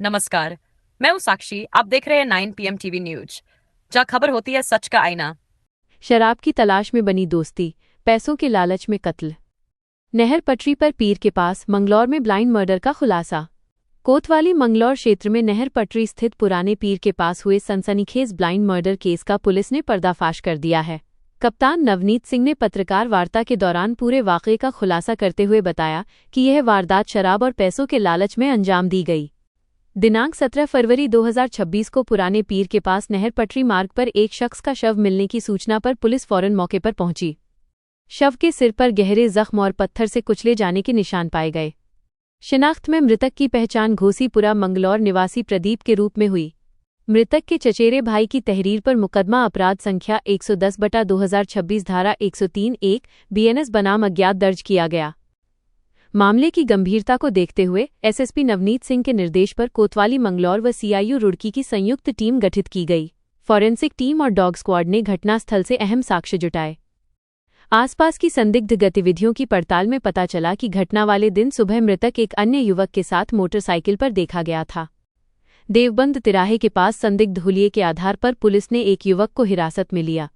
नमस्कार। मैं हूं साक्षी। आप देख रहे हैं 9 PM टीवी न्यूज, जहां खबर होती है सच का आईना। शराब की तलाश में बनी दोस्ती, पैसों के लालच में कत्ल। नहर पटरी पर पीर के पास मंगलौर में ब्लाइंड मर्डर का खुलासा। कोतवाली मंगलौर क्षेत्र में नहर पटरी स्थित पुराने पीर के पास हुए सनसनीखेज ब्लाइंड मर्डर केस का पुलिस ने पर्दाफाश कर दिया है। कप्तान नवनीत सिंह ने पत्रकार वार्ता के दौरान पूरे वाकये का खुलासा करते हुए बताया कि यह वारदात शराब और पैसों के लालच में अंजाम दी गई। दिनांक 17 फरवरी 2026 को पुराने पीर के पास नहर पटरी मार्ग पर एक शख्स का शव मिलने की सूचना पर पुलिस फौरन मौके पर पहुंची। शव के सिर पर गहरे जख्म और पत्थर से कुचले जाने के निशान पाए गए। शिनाख्त में मृतक की पहचान घोसीपुरा मंगलौर निवासी प्रदीप के रूप में हुई। मृतक के चचेरे भाई की तहरीर पर मुकदमा अपराध संख्या 110/2026 धारा 103(1) BNS बनाम अज्ञात दर्ज किया गया। मामले की गंभीरता को देखते हुए एसएसपी नवनीत सिंह के निर्देश पर कोतवाली मंगलौर व सीआईयू रुड़की की संयुक्त टीम गठित की गई। फॉरेंसिक टीम और डॉग स्क्वाड ने घटनास्थल से अहम साक्ष्य जुटाए। आसपास की संदिग्ध गतिविधियों की पड़ताल में पता चला कि घटना वाले दिन सुबह मृतक एक अन्य युवक के साथ मोटरसाइकिल पर देखा गया था। देवबंद तिराहे के पास संदिग्ध हुलिये के आधार पर पुलिस ने एक युवक को हिरासत में लिया।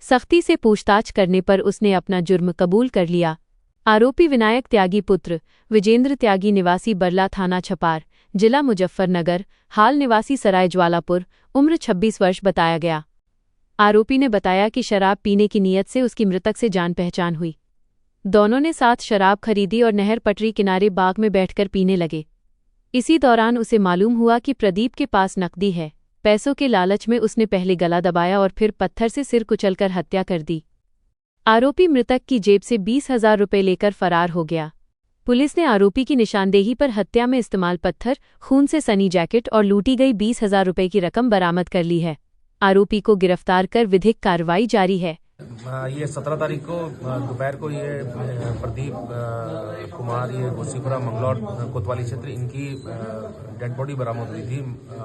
सख्ती से पूछताछ करने पर उसने अपना जुर्म कबूल कर लिया। आरोपी विनायक त्यागी पुत्र विजेंद्र त्यागी निवासी बरला थाना छपार, जिला मुजफ्फरनगर, हाल निवासी सराय ज्वालापुर, उम्र 26 वर्ष बताया गया। आरोपी ने बताया कि शराब पीने की नीयत से उसकी मृतक से जान पहचान हुई। दोनों ने साथ शराब खरीदी और नहर पटरी किनारे बाग में बैठकर पीने लगे। इसी दौरान उसे मालूम हुआ कि प्रदीप के पास नकदी है। पैसों के लालच में उसने पहले गला दबाया और फिर पत्थर से सिर कुचलकर हत्या कर दी। आरोपी मृतक की जेब से 20,000 रुपये लेकर फरार हो गया। पुलिस ने आरोपी की निशानदेही पर हत्या में इस्तेमाल पत्थर, खून से सनी जैकेट और लूटी गई 20,000 रुपये की रकम बरामद कर ली है। आरोपी को गिरफ्तार कर विधिक कार्रवाई जारी है। ये 17 तारीख को दोपहर को ये प्रदीप कुमार ये घोसीपुरा मंगलौर कोतवाली क्षेत्र इनकी डेड बॉडी बरामद हुई थी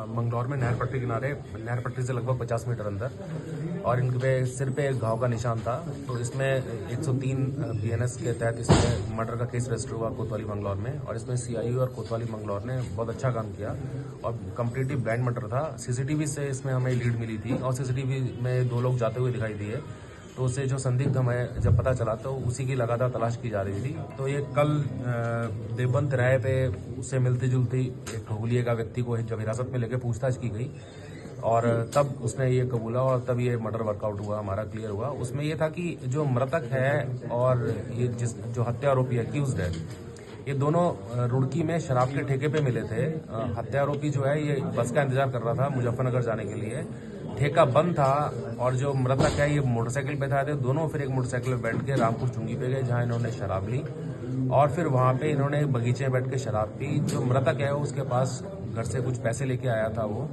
मंगलौर में नहर पट्टी किनारे, नहर पट्टी से लगभग 50 मीटर अंदर, और इनके सिर पे एक घाव का निशान था। तो इसमें 103 BNS के तहत इसमें मर्डर का केस रजिस्टर हुआ कोतवाली मंगलौर में, और इसमें सीआईयू और कोतवाली मंगलौर ने बहुत अच्छा काम किया और कंप्लीटली ब्लाइंड मर्डर था। सीसीटीवी से इसमें हमें लीड मिली थी और सीसीटीवी में 2 लोग जाते हुए दिखाई दिए। तो उससे जो संदिग्ध हमें जब पता चला तो उसी की लगातार तलाश की जा रही थी। तो ये कल देवबंद तिराहे पे उससे मिलती जुलती एक हुलिये का व्यक्ति को जब हिरासत में लेकर पूछताछ की गई और तब उसने ये कबूला और तब ये मर्डर वर्कआउट हुआ, हमारा क्लियर हुआ। उसमें ये था कि जो मृतक है और ये जो हत्या आरोपी एक्यूज्ड है, ये दोनों रुड़की में शराब के ठेके पे मिले थे। हत्या आरोपी जो है ये बस का इंतजार कर रहा था मुजफ्फरनगर जाने के लिए। ठेका बंद था और जो मृतक है ये मोटरसाइकिल पे था। दोनों फिर एक मोटरसाइकिल पे बैठ के रामपुर चुंगी पे गए जहां इन्होंने शराब ली और फिर वहां पे इन्होंने बगीचे में बैठ के शराब पी। जो मृतक है उसके पास घर से कुछ पैसे लेके आया था वो,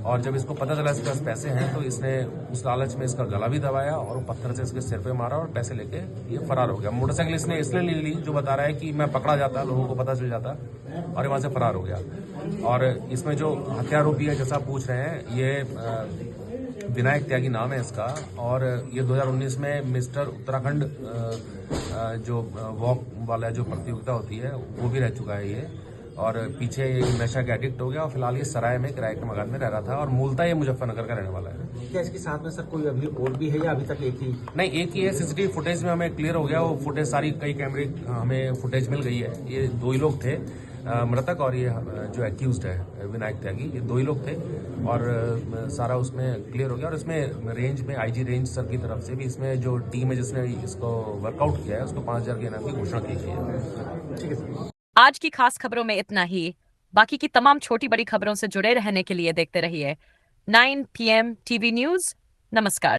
और जब इसको पता चला इसके पास पैसे हैं तो इसने उस लालच में इसका गला भी दबाया और पत्थर से इसके सिर पे मारा और पैसे लेके ये फरार हो गया। मोटरसाइकिल इसने इसलिए ले ली जो बता रहा है कि मैं पकड़ा जाता, लोगों को पता चल जाता, और वहां से फरार हो गया। और इसमें जो हत्यारोपी है जैसा पूछ रहे हैं, ये विनायक त्यागी नाम है इसका, और ये 2019 में मिस्टर उत्तराखंड जो वॉक वाला जो प्रतियोगिता होती है वो भी रह चुका है ये, और पीछे ये नशा के एडिक्ट हो गया और फिलहाल ये सराय में किराए के मकान में रह रहा था और मूलतः ये मुजफ्फरनगर का रहने वाला है। क्या इसके साथ में सर कोई अभी और भी है या अभी तक एक ही? नहीं, एक ही है। सीसीटीवी फुटेज में हमें क्लियर हो गया, वो फुटेज सारी कई कैमरे हमें फुटेज मिल गई है। ये 2 ही लोग थे, मृतक और ये जो एक्यूज्ड है विनायक त्यागी, ये 2 ही लोग थे और सारा उसमें क्लियर हो गया। और इसमें रेंज में आईजी रेंज सर की तरफ से भी इसमें जो टीम है जिसने इसको वर्कआउट किया है उसको 5,000 के इनाम की घोषणा की गई है। ठीक है सर। आज की खास खबरों में इतना ही। बाकी की तमाम छोटी बड़ी खबरों से जुड़े रहने के लिए देखते रहिए 9 PM टीवी न्यूज। नमस्कार।